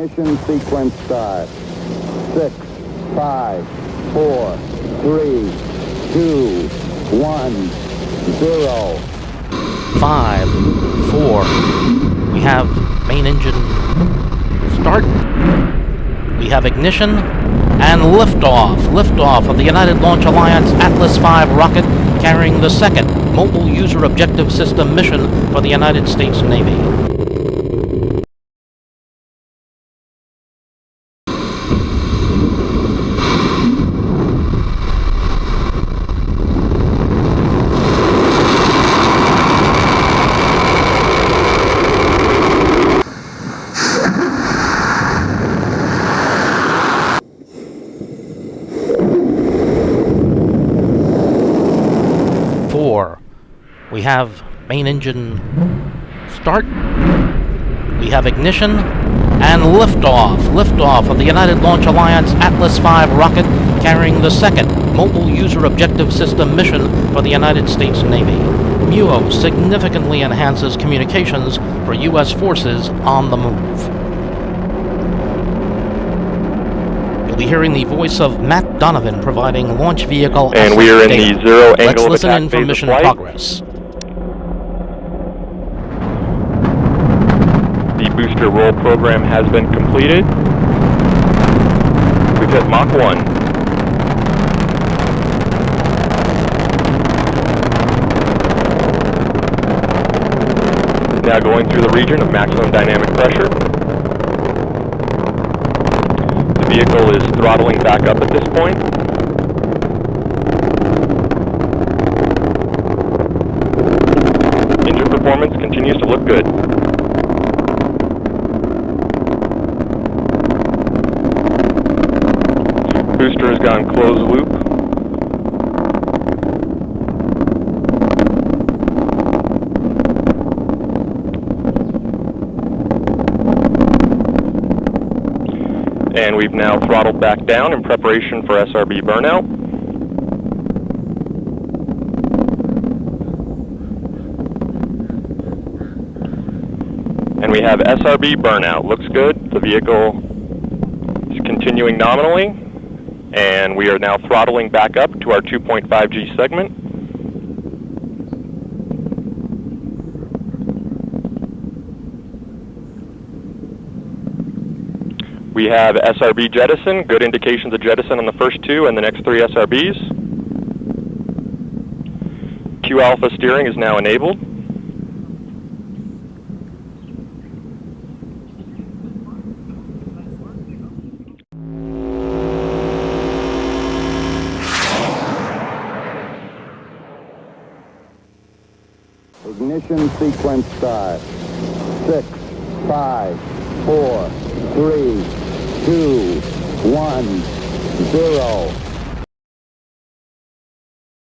Ignition sequence start. 6, 5, 4, 3, 2, 1, 0. 5, 4. We have main engine start. We have ignition and liftoff. Liftoff of the United Launch Alliance Atlas V rocket carrying the second Mobile User Objective System mission for the United States Navy. We have main engine start. We have ignition and liftoff. Liftoff of the United Launch Alliance Atlas V rocket carrying the second Mobile User Objective System mission for the United States Navy. MUOS significantly enhances communications for U.S. forces on the move. You'll be hearing the voice of Matt Donovan providing launch vehicle and we are in data. the zero angle Let's of listen attack in for phase mission of flight. progress. The booster roll program has been completed. We've hit Mach 1. Now going through the region of maximum dynamic pressure. The vehicle is throttling back up at this point. Engine performance continues to look good. Booster has gone closed loop. And we've now throttled back down in preparation for SRB burnout. And we have SRB burnout. Looks good. The vehicle is continuing nominally. And we are now throttling back up to our 2.5G segment. We have SRB jettison, good indications of jettison on the first two and the next three SRBs. Q alpha steering is now enabled. Ignition sequence start. 6, 5, 4, 3, 2, 1, 0.